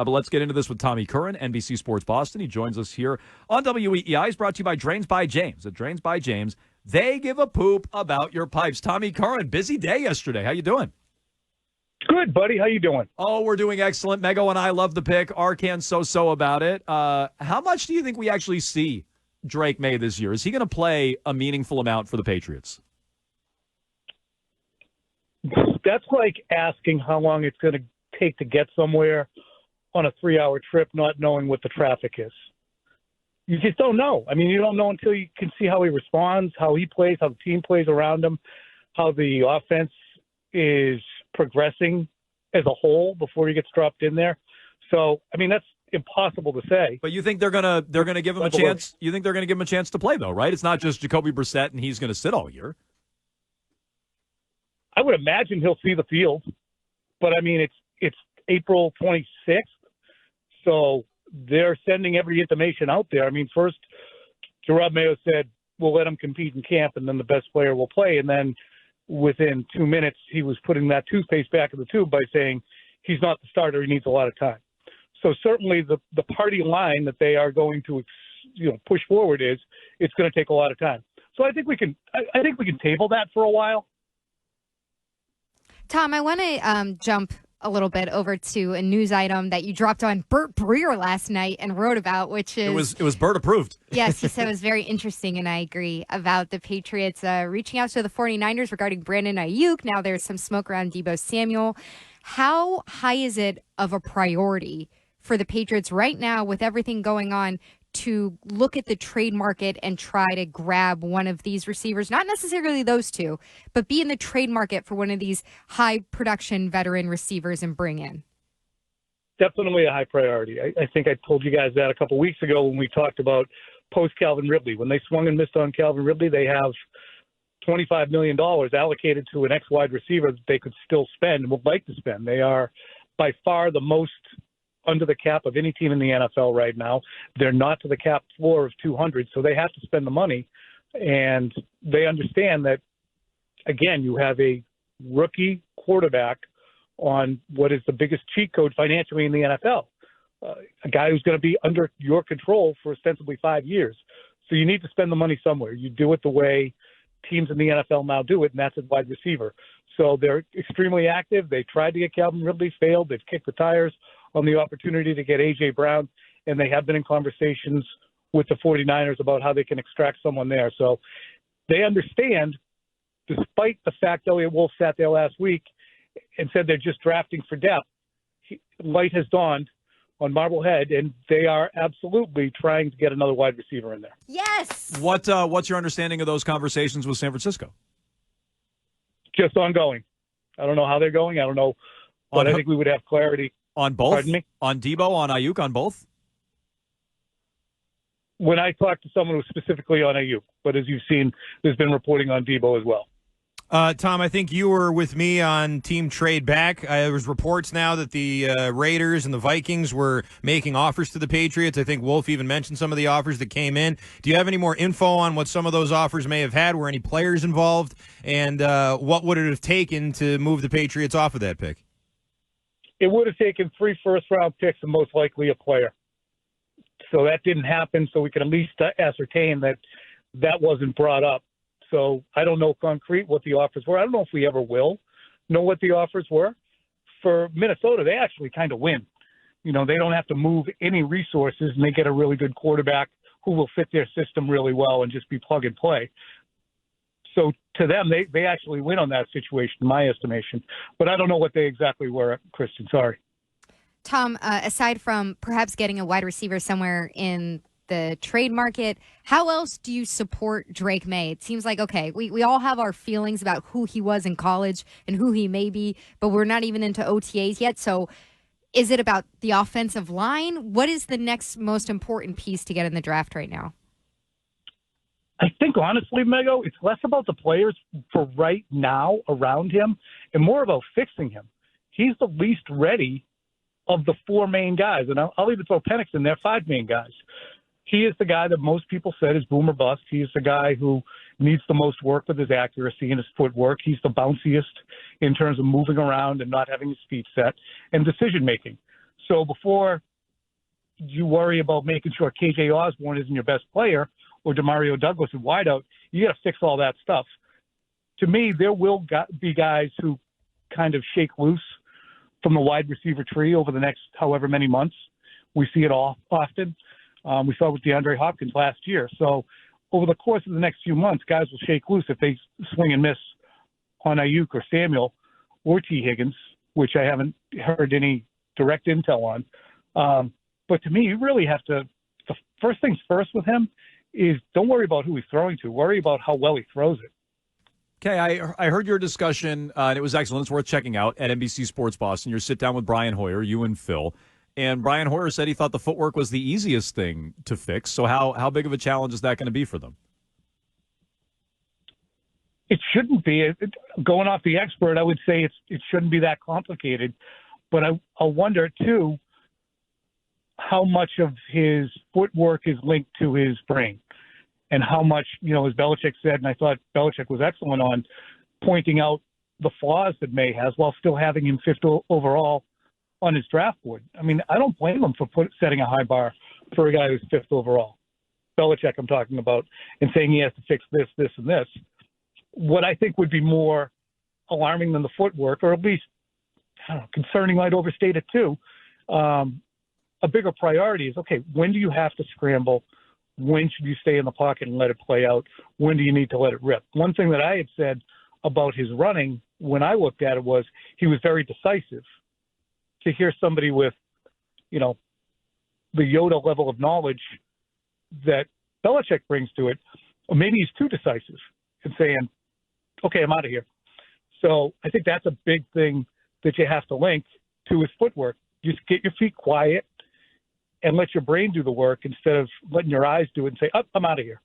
But let's get into this with Tommy Curran, NBC Sports Boston. He joins us here on WEEI. He's brought to you by Drains by James. At Drains by James, they give a poop about your pipes. Tommy Curran, busy day yesterday. How you doing? Good, buddy. How you doing? Oh, we're doing excellent. Mego and I love the pick. Arcand so about it. How much do you think we actually see Drake Maye this year? Is he going to play a meaningful amount for the Patriots? That's like asking how long it's going to take to get somewhere on a 3-hour trip, not knowing what the traffic is. You just don't know. I mean, you don't know until you can see how he responds, how he plays, how the team plays around him, how the offense is progressing as a whole before he gets dropped in there. So, I mean, that's impossible to say. But you think they're gonna give him a chance? You think they're gonna give him a chance to play, though, right? It's not just Jacoby Brissett and he's going to sit all year. I would imagine he'll see the field, but I mean, it's April 26th, so they're sending every intimation out there. I mean, first, Drake Maye said, we'll let him compete in camp, and then the best player will play. And then within 2 minutes, he was putting that toothpaste back in the tube by saying he's not the starter, he needs a lot of time. So certainly the party line that they are going to push forward is it's going to take a lot of time. So I think we can table that for a while. Tom, I want to jump a little bit over to a news item that you dropped on Bert Breer last night and wrote about, which is... It was Bert approved. Yes, he said it was very interesting, and I agree, about the Patriots reaching out to the 49ers regarding Brandon Ayuk. Now there's some smoke around Deebo Samuel. How high is it of a priority for the Patriots right now with everything going on to look at the trade market and try to grab one of these receivers, not necessarily those two, but be in the trade market for one of these high production veteran receivers and bring in? Definitely a high priority. I think I told you guys that a couple weeks ago when we talked about post Calvin Ridley. When they swung and missed on Calvin Ridley, they have $25 million allocated to an ex-wide receiver that they could still spend and would like to spend. They are by far the most under the cap of any team in the NFL right now. They're not to the cap floor of 200, so they have to spend the money. And they understand that, again, you have a rookie quarterback on what is the biggest cheat code financially in the NFL, a guy who's going to be under your control for ostensibly 5 years. So you need to spend the money somewhere. You do it the way teams in the NFL now do it, and that's at wide receiver. So they're extremely active. They tried to get Calvin Ridley, failed. They've kicked the tires on the opportunity to get A.J. Brown, and they have been in conversations with the 49ers about how they can extract someone there. So they understand, despite the fact Elliott Wolf sat there last week and said they're just drafting for depth, light has dawned on Marblehead, and they are absolutely trying to get another wide receiver in there. Yes! What's your understanding of those conversations with San Francisco? Just ongoing. I don't know how they're going. I don't know, but I think we would have clarity. On both? Pardon me? On Deebo, on Ayuk, on both? When I talked to someone who was specifically on Ayuk, but as you've seen, there's been reporting on Deebo as well. Tom, I think you were with me on team trade back. There's reports now that the Raiders and the Vikings were making offers to the Patriots. I think Wolf even mentioned some of the offers that came in. Do you have any more info on what some of those offers may have had? Were any players involved? And what would it have taken to move the Patriots off of that pick? It would have taken 3 first-round picks and most likely a player. So that didn't happen, so we can at least ascertain that that wasn't brought up. So I don't know concrete what the offers were. I don't know if we ever will know what the offers were. For Minnesota, they actually kind of win. They don't have to move any resources, and they get a really good quarterback who will fit their system really well and just be plug and play. So to them, they actually win on that situation, in my estimation. But I don't know what they exactly were, Kristen. Sorry. Tom, aside from perhaps getting a wide receiver somewhere in the trade market, how else do you support Drake Maye? It seems like, okay, we all have our feelings about who he was in college and who he may be, but we're not even into OTAs yet. So is it about the offensive line? What is the next most important piece to get in the draft right now? I think, honestly, Mego, it's less about the players for right now around him and more about fixing him. He's the least ready of the 4 main guys, and I'll even throw Penix in there, 5 main guys. He is the guy that most people said is boom or bust. He's the guy who needs the most work with his accuracy and his footwork. He's the bounciest in terms of moving around and not having his feet set and decision-making. So before you worry about making sure KJ Osborne isn't your best player or Demario Douglas in wideout, you got to fix all that stuff. To me, there will be guys who kind of shake loose from the wide receiver tree over the next however many months. We see it often. We saw it with DeAndre Hopkins last year. So over the course of the next few months, guys will shake loose if they swing and miss on Ayuk or Samuel or T. Higgins, which I haven't heard any direct intel on. But to me, you really have to – the first things first with him is don't worry about who he's throwing to. Worry about how well he throws it. Okay, I heard your discussion, and it was excellent. It's worth checking out at NBC Sports Boston. Your sit-down with Brian Hoyer, you and Phil. And Brian Hoyer said he thought the footwork was the easiest thing to fix. So how big of a challenge is that going to be for them? It shouldn't be. Going off the expert, I would say it shouldn't be that complicated. But I wonder, too, how much of his footwork is linked to his brain and how much, as Belichick said, and I thought Belichick was excellent on pointing out the flaws that May has while still having him fifth overall on his draft board. I mean, I don't blame him for setting a high bar for a guy who's fifth overall. Belichick I'm talking about, and saying he has to fix this, this, and this. What I think would be more alarming than the footwork, or at least, I don't know, concerning might overstate it too, a bigger priority is, okay, when do you have to scramble? When should you stay in the pocket and let it play out? When do you need to let it rip? One thing that I had said about his running when I looked at it was he was very decisive. To hear somebody with, the Yoda level of knowledge that Belichick brings to it, or maybe he's too decisive in saying, okay, I'm out of here. So I think that's a big thing that you have to link to his footwork. Just get your feet quiet and let your brain do the work instead of letting your eyes do it and say, oh, I'm out of here.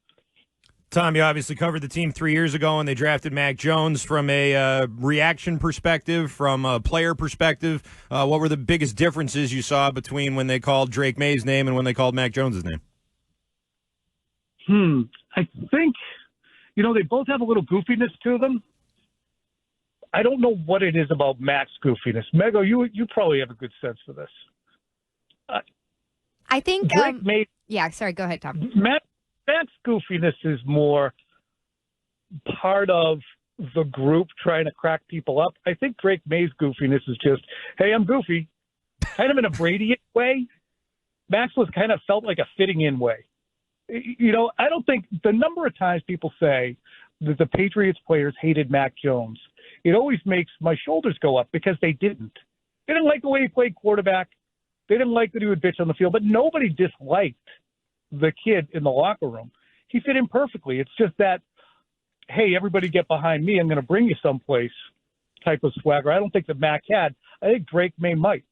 Tom, you obviously covered the team 3 years ago, and they drafted Mac Jones. From a reaction perspective, from a player perspective, what were the biggest differences you saw between when they called Drake Maye's name and when they called Mac Jones' name? I think, they both have a little goofiness to them. I don't know what it is about Mac's goofiness. Mego, you probably have a good sense for this. I think Drake Maye, yeah, sorry, go ahead, Tom. Mac's goofiness is more part of the group trying to crack people up. I think Drake Maye's goofiness is just, hey, I'm goofy, kind of in a Brady way. Max was kind of felt like a fitting in way. I don't think the number of times people say that the Patriots players hated Mac Jones, it always makes my shoulders go up because they didn't. They didn't like the way he played quarterback. They didn't like that he would bitch on the field, but nobody disliked the kid in the locker room. He fit in perfectly. It's just that, hey, everybody get behind me. I'm going to bring you someplace type of swagger. I don't think that Mac had. I think Drake Maye might.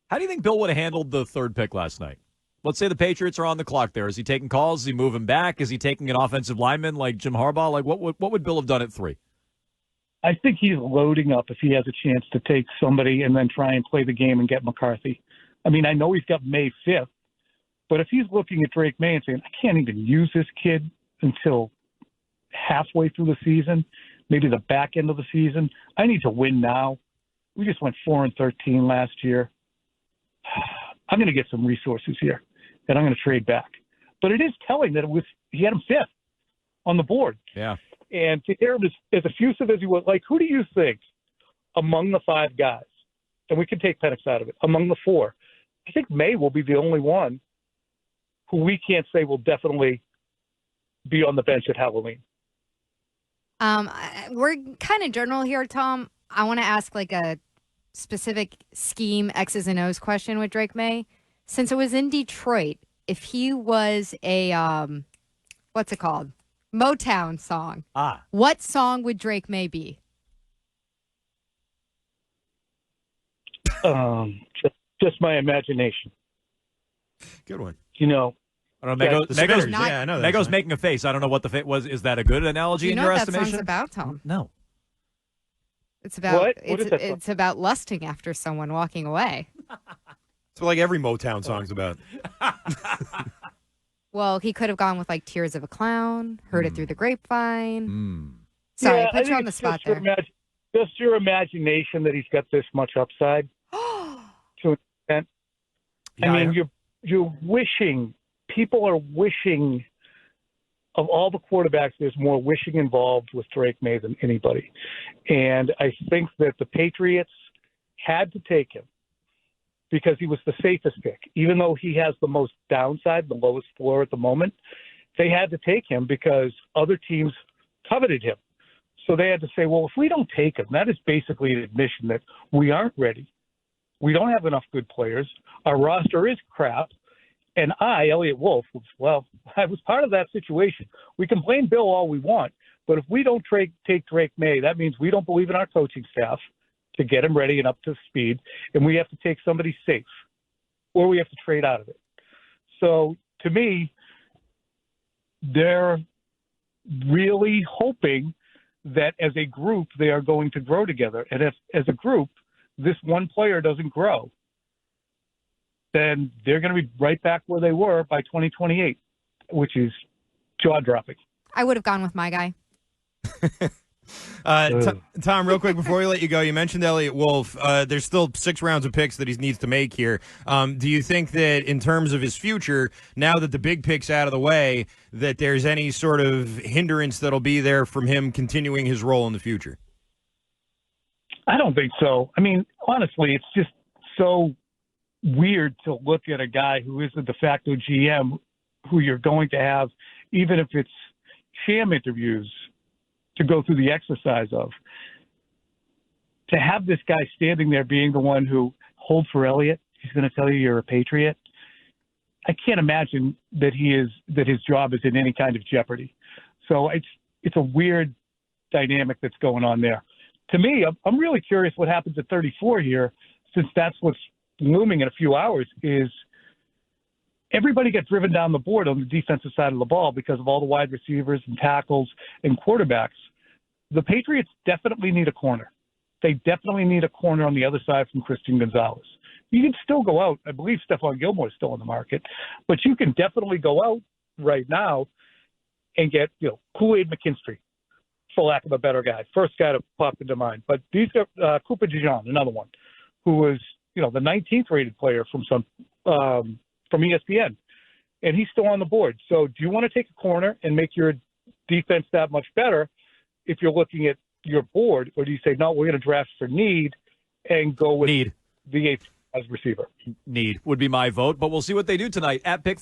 How do you think Bill would have handled the third pick last night? Let's say the Patriots are on the clock there. Is he taking calls? Is he moving back? Is he taking an offensive lineman like Jim Harbaugh? Like what would Bill have done at 3? I think he's loading up if he has a chance to take somebody and then try and play the game and get McCarthy. I mean, I know he's got May 5th, but if he's looking at Drake Maye and saying, I can't even use this kid until halfway through the season, maybe the back end of the season, I need to win now. We just went 4-13 last year. I'm going to get some resources here, and I'm going to trade back. But it is telling that he had him 5th on the board. Yeah. And to hear him as effusive as he was, like, who do you think among the 5 guys, and we can take Penix out of it, among the 4, I think May will be the only one who we can't say will definitely be on the bench at Halloween. We're kind of general here, Tom. I want to ask like a specific scheme X's and O's question with Drake Maye. Since it was in Detroit, if he was a what's it called? Motown song. What song would Drake Maye be? Just my imagination. Good one. I don't know. Mego's not, making a face. I don't know what the face was. Is that a good analogy in your what estimation? That song's about, Tom? No. It's about what? It's about lusting after someone walking away. It's what like every Motown song's about. Well, he could have gone with like Tears of a Clown, Heard It Through the Grapevine. Sorry, yeah, I put you on the spot there. Just your imagination that he's got this much upside to an extent. Yeah, I mean, you're wishing, people are wishing, of all the quarterbacks, there's more wishing involved with Drake Maye than anybody. And I think that the Patriots had to take him because he was the safest pick. Even though he has the most downside, the lowest floor at the moment, they had to take him because other teams coveted him. So they had to say, well, if we don't take him, that is basically an admission that we aren't ready. We don't have enough good players. Our roster is crap. And I, Elliot Wolf, I was part of that situation. We can blame Bill all we want, but if we don't take Drake Maye, that means we don't believe in our coaching staff to get him ready and up to speed, and we have to take somebody safe, or we have to trade out of it. So to me, they're really hoping that as a group they are going to grow together. And if as a group this one player doesn't grow, then they're going to be right back where they were by 2028, which is jaw-dropping. I would have gone with my guy. Tom, real quick before we let you go, you mentioned Elliot Wolf. There's still 6 rounds of picks that he needs to make here. Do you think that in terms of his future, now that the big pick's out of the way, that there's any sort of hindrance that'll be there from him continuing his role in the future? I don't think so. I mean, honestly, it's just so weird to look at a guy who is the de facto GM who you're going to have, even if it's sham interviews, to go through the exercise of. To have this guy standing there being the one who hold for Elliott, he's going to tell you you're a Patriot. I can't imagine that his job is in any kind of jeopardy. So it's a weird dynamic that's going on there. To me, I'm really curious what happens at 34 here, since that's what's looming in a few hours, is everybody got driven down the board on the defensive side of the ball because of all the wide receivers and tackles and quarterbacks. The Patriots definitely need a corner. They definitely need a corner on the other side from Christian Gonzalez. You can still go out. I believe Stephon Gilmore is still on the market, but you can definitely go out right now and get, Kool-Aid McKinstry, for lack of a better guy. First guy to pop into mind. But these are Cooper DeJean, another one, who was, the 19th rated player from ESPN, and he's still on the board. So do you want to take a corner and make your defense that much better if you're looking at your board, or do you say, no, we're going to draft for need and go with the 8th as receiver? Need would be my vote, but we'll see what they do tonight at pick